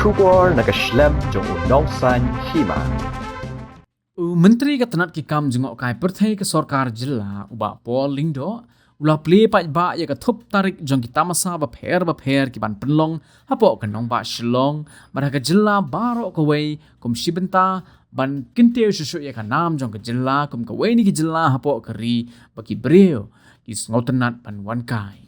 Shugor nakaslem jong unongsan Hima. Menteri Ketenat Kikam jengok kai perthai ke Sorkar Jylla uba Pol Lingdo ulah pli pat ba ya thup tarik jong ki Tamasa ba pher ki ban Pynlong Hapoh ke nong ba Shillong barha ke Jylla baro Kiwei kum shibenta ban kinteu susu ya nam jong ke Jylla kum Kiwei ni ki Jylla Hapoh ke ri baki breu ki ngotenat pan wan kai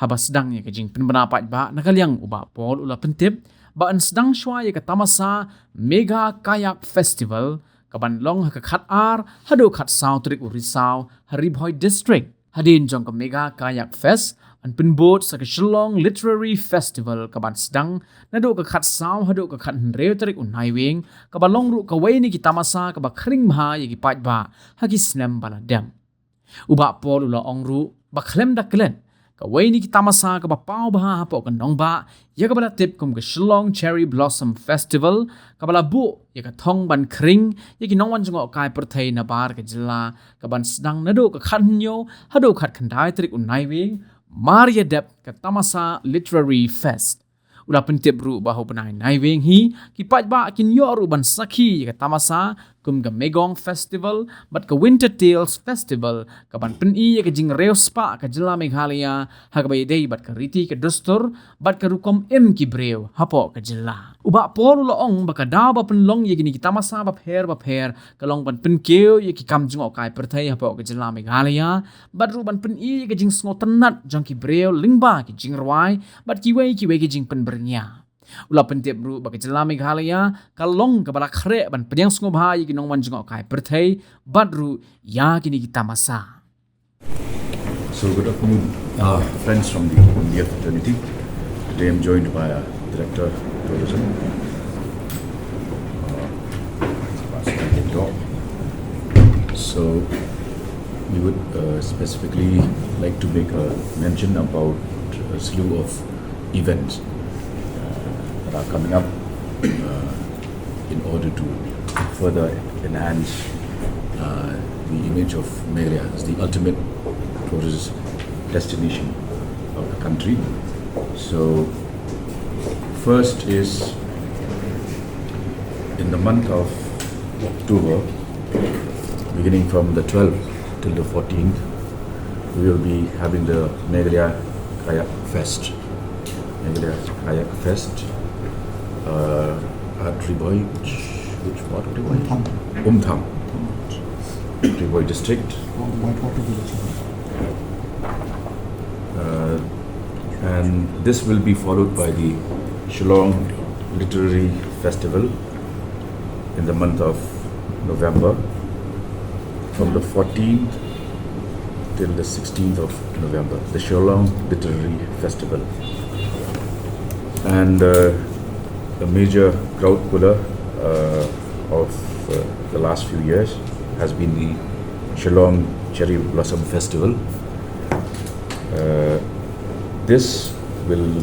habas sedang ya ke jing penbena pat ba nakaliang uba Pol ulah pentip ba an sedang shwa ya ke Tamasa Mega Kayak Festival kaban long ha khat ar hado khat sao trik urisau haribhoi district hadin jong ka Mega Kayak Fest an pinbot sa ka Shillong Literary Festival kaban sedang nado ka khat sao hado ka khat reu trik unaiwing kaban long ru Kiwei ni ki Tamasa ka ba khring bha ye ki pat ba ha ki snem bala dam uba Pol ula ong ru ba khlem da klen Kiwei ni ki Tamasa ka ba pau bha Hapoh ka nong ba ya ka bala tip kum ka Shillong Cherry Blossom Festival ka bala bu ya ka thong ban khring ya ki nong wan jong kai perthai na bar ka Jylla ka ban sedang nado ka khan nyo hado khat khandai trik unai wing Maria dep ka Tamasa Literary Fest ula pentip ru bahu penai nai wing hi ki pat ba kin yo ru ban sakhi ka Tamasa kum ka Megong Festival bat ka Winter Tales Festival ka ban pen i ka jing reu spa ka Jylla Meghalaya ha ka bai dei bat ka riti ka dustur bat ka rukom em ki breu Hapoh ka Jylla uba Pol ula ong ba ka da ba Pynlong ye ni ki Tamasa ba pher ka long ban pen keu ye ki kam jing kai perthai Hapoh ka Jylla Meghalaya bat ru ban pen i ka jing ngotenat jong ki breu lingba ki jing rwai bat Kiwei ki jing pen bernya ula pentip ru bagi Jylla Meghalaya kalong ka bala khre ban penyang ngobha yi kinong wan jong kai perthai badru ya kini kita Tamasa. So good afternoon, friends from the India fraternity. Today I'm joined by our director of tourism, So we would specifically like to make a mention about a slew of events that are coming up in order to further enhance the image of Meghalaya as the ultimate tourist destination of the country. So first is in the month of October, beginning from the 12th till the 14th, we will be having the Meghalaya Kayak Fest. Meghalaya Kayak Fest at Triboi, which part of Triboi? Umtham. Triboi district. And this will be followed by the Shillong Literary Festival in the month of November, from the 14th till the 16th of November, the Shillong Literary Festival. And a major crowd puller of the last few years has been the Shillong Cherry Blossom Festival. This will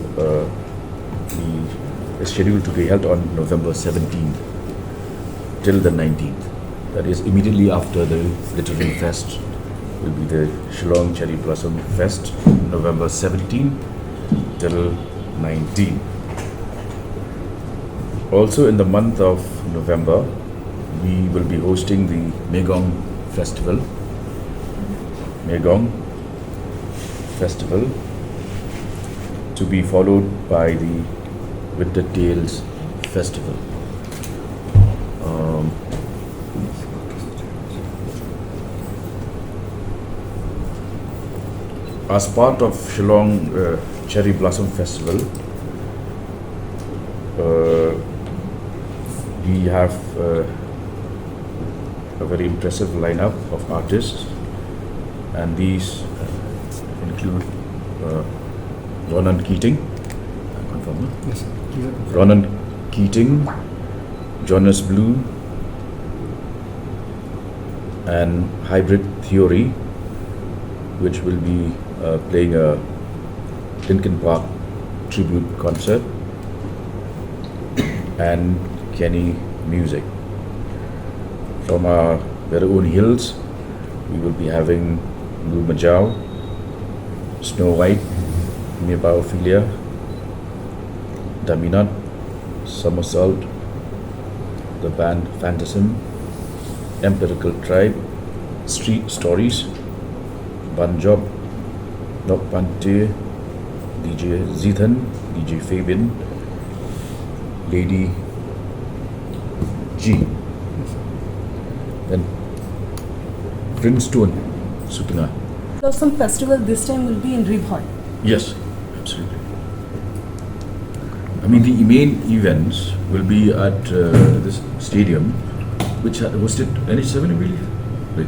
be scheduled to be held on November 17th till the 19th. That is immediately after the Literary Fest will be the Shillong Cherry Blossom Fest, November 17th till 19th. Also in the month of November, we will be hosting the Megong Festival. Megong Festival, to be followed by the Winter Tales Festival. As part of Shillong Cherry Blossom Festival, we have a very impressive lineup of artists, and these include Ronan Keating, Yes, Ronan Keating, Jonas Blue, and Hybrid Theory, which will be playing a Linkin Park tribute concert, and Kenny Music. From our very own hills, we will be having Blue Majau, Snow White, Miapaophilia, Daminat, Somersault, the band Phantasm, Empirical Tribe, Street Stories, Banjob, Nok Pante, DJ Zithan, DJ Fabian, Lady G. Then Princeton, Sutuna. So some festival this time will be in Ribhoi. Yes, absolutely. I mean, the main events will be at this stadium, which had hosted NH7, I believe. Right.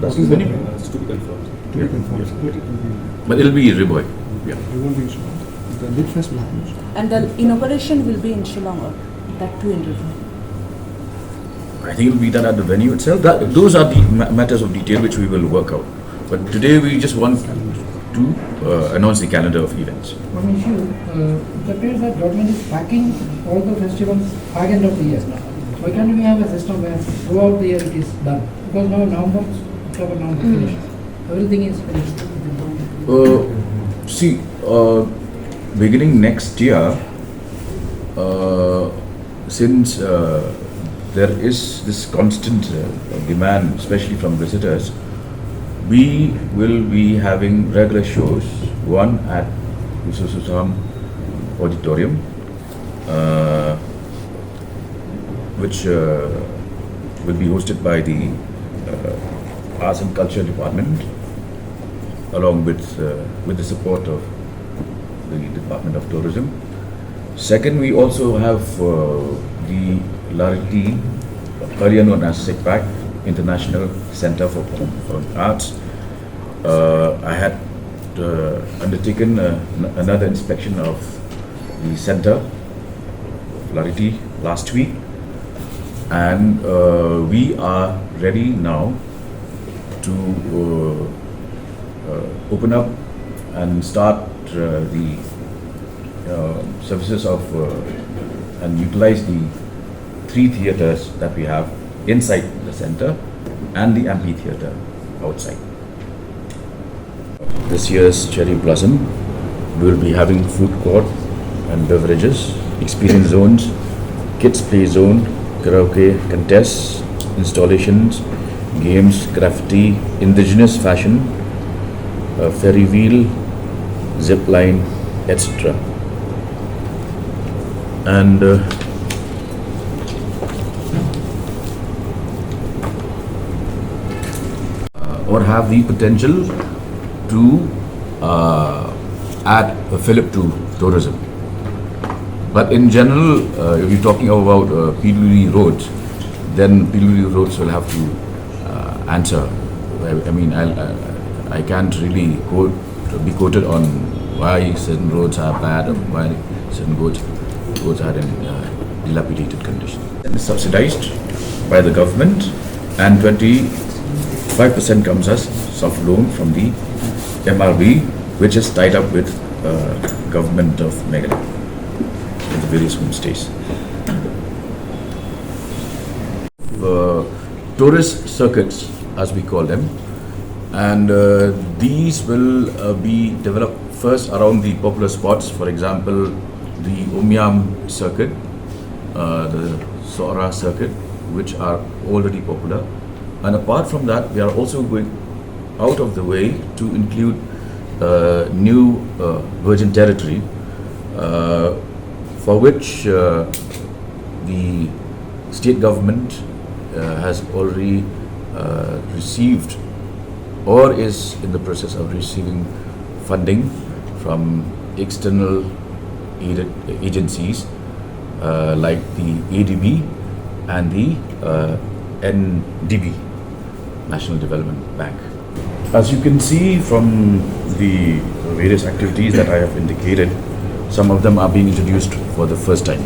That's the venue. It's to be confirmed. To be confirmed. Committee will be. But it'll be Riboy. Yeah. You won't be in Shillong. The Lit Fest will happen in Shillong. And the inauguration will be in Shillong or that too in Ribhoi. I think it'll be done at the venue itself. Those are the matters of detail which we will work out. But today we just want to announce the calendar of events. One issue, it appears that government is packing all the festivals back end of the year. Why can't we have a system where throughout the year it is done? Because now November, October, November finished. Everything is finished. See, beginning next year, since there is this constant demand, especially from visitors, we will be having regular shows. One at Usususam Auditorium, which will be hosted by the Arts and Culture Department, along with the support of the Department of Tourism. Second, we also have the Lariti, earlier known as SICPAC, International Center for Arts. I had undertaken another inspection of the center, Lariti, last week, and we are ready now to open up and start the services of and utilize the 3 theatres that we have inside the center and the amphitheatre outside. This year's Cherry Blossom, we will be having food court and beverages, experience zones, kids play zone, karaoke contests, installations, games, graffiti, indigenous fashion, ferry wheel, zip line, etc. And or have the potential to add a fillip to tourism. But in general, if you're talking about PWD roads, then PWD roads will have to answer. I mean, I can't really be quoted on why certain roads are bad or why certain roads are in dilapidated condition. It's subsidized by the government, and 25% comes as soft loan from the MRB, which is tied up with government of Meghalaya, with the various homestays. Tourist circuits, as we call them, and these will be developed first around the popular spots. For example, the Umyam circuit, the Sora circuit, which are already popular. And apart from that, we are also going out of the way to include new virgin territory, for which the state government has already received or is in the process of receiving funding from external aided agencies like the ADB and the NDB, National Development Bank. As you can see from the various activities that I have indicated, some of them are being introduced for the first time.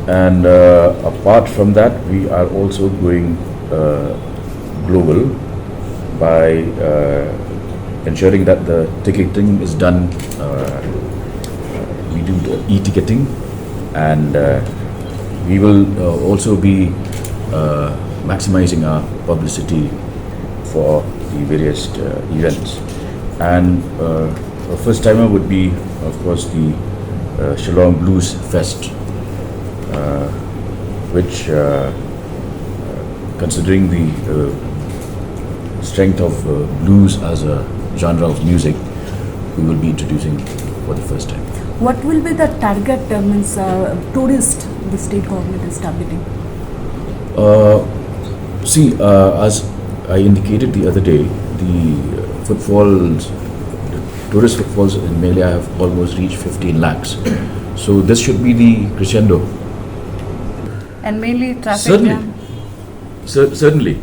And apart from that, we are also going global by ensuring that the ticketing is done. We do the e-ticketing, and we will also be maximizing our publicity for the various events. And a first timer would be, of course, the Shillong Blues Fest, which, considering the strength of blues as a genre of music, we will be introducing for the first time. What will be the target tourist the state government is targeting? As I indicated the other day, the footfalls, the tourist footfalls in Melia have almost reached 15 lakhs. So this should be the crescendo. And mainly traffic Certainly. jam? Certainly.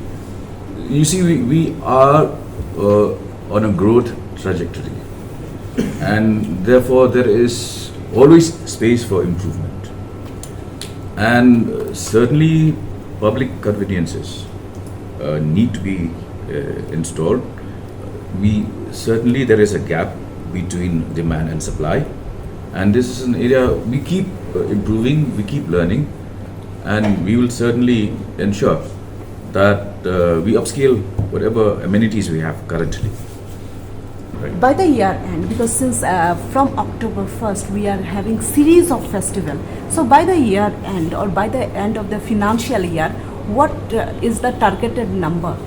You see, we are on a growth trajectory, and therefore there is always space for improvement. And certainly public conveniences need to be installed. There is a gap between demand and supply, and this is an area we keep improving, we keep learning, and we will certainly ensure that we upscale whatever amenities we have currently. By the year end, because since from October 1st we are having series of festival. So by the year end or by the end of the financial year, what is the targeted number?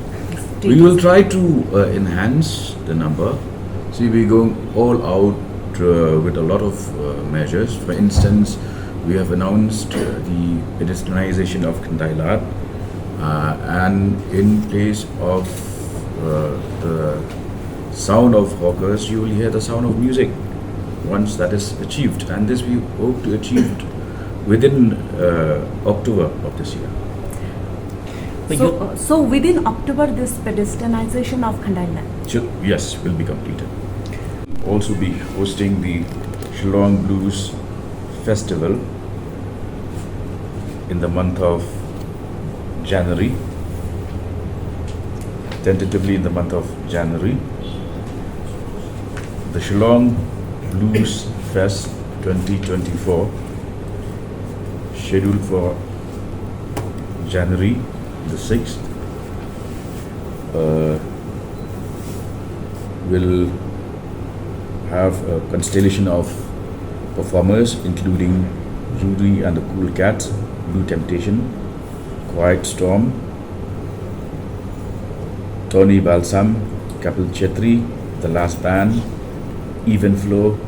We will try to enhance the number. See, we're going all out with a lot of measures. For instance, we have announced the pedestrianization of Kandailat, and in place of the sound of hawkers, you will hear the sound of music once that is achieved. And this we hope to achieve within October of this year. So within October, this pedestrianization of Kandailat. Yes, will be completed. Also be hosting the Shillong Blues Festival in the month of January, tentatively in the month of January. The Shillong Blues Fest 2024, scheduled for January the 6th, will have a constellation of performers including Rudy and the Cool Cats, Blue Temptation, Quiet Storm, Tony Balsam, Kapil Chetri, The Last Band, Even Flow,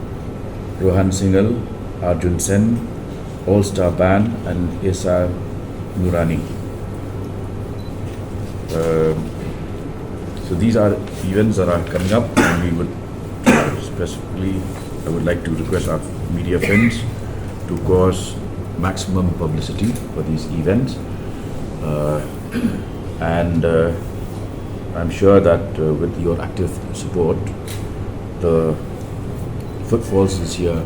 Rohan Singhal, Arjun Sen, All Star Band, and Esa Nurani. So these are events that are coming up, and we would specifically, I would like to request our media friends to cause maximum publicity for these events, and I'm sure that with your active support, the footfalls this year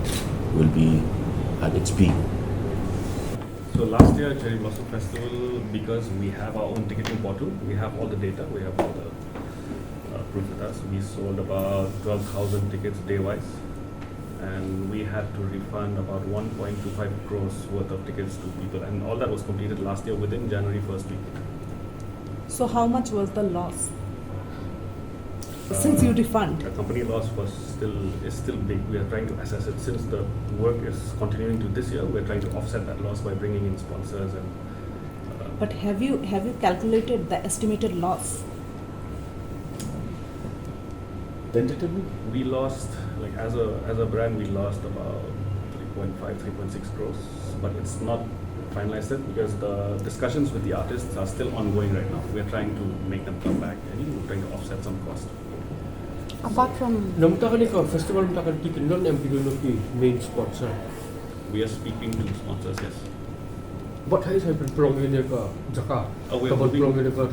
will be at its peak. So last year at Cherry Blossom Festival, because we have our own ticketing portal, we have all the data, we have all the proof with us. We sold about 12,000 tickets day-wise, and we had to refund about 1.25 crores worth of tickets to people, and all that was completed last year within January 1st week. So how much was the loss? Since you refund. The company loss is still big. We are trying to assess it. Since the work is continuing to this year, we're trying to offset that loss by bringing in sponsors and. But have you calculated the estimated loss? Tentatively? We lost, like as a brand, we lost about 3.6 crores, but it's not finalized yet because the discussions with the artists are still ongoing right now. We're trying to make them come back and we're trying to offset some cost. Apart from festival main sponsor. We are speaking to sponsors, yes. What has happened?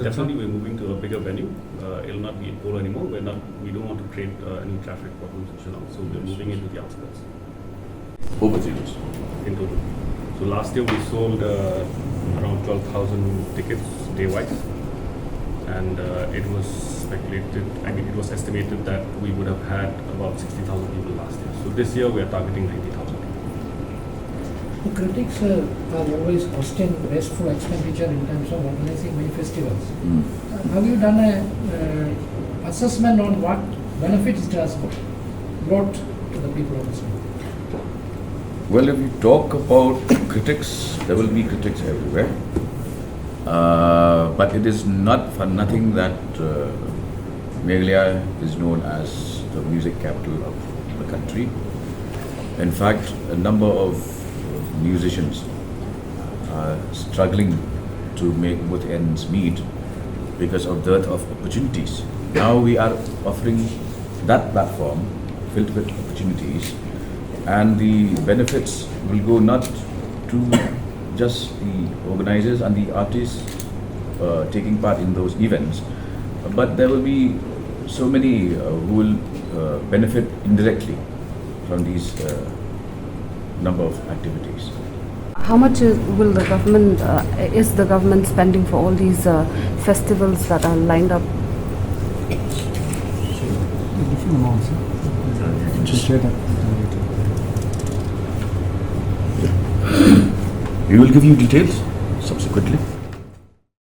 Definitely we're moving to a bigger venue. It'll not be in Polo anymore. We don't want to create any traffic problems in Shillong, so we're moving into the outskirts. Over 3 years. In total. So last year we sold around 12,000 tickets day-wise, and it was estimated that we would have had about 60,000 people last year. So this year we are targeting 90,000. The critics are always costing wasteful expenditure in terms of organizing many festivals. Have you done a assessment on what benefits it has brought to the people of the state? Well, if you talk about critics, there will be critics everywhere. But it is not for nothing that Meghalaya is known as the music capital of the country. In fact, a number of musicians are struggling to make both ends meet because of dearth of opportunities. Now we are offering that platform filled with opportunities, and the benefits will go not to just the organizers and the artists taking part in those events, but there will be so many who will benefit indirectly from these number of activities. How much will the government is the government spending for all these festivals that are lined up? Different amounts. Just share that. We will give you details subsequently.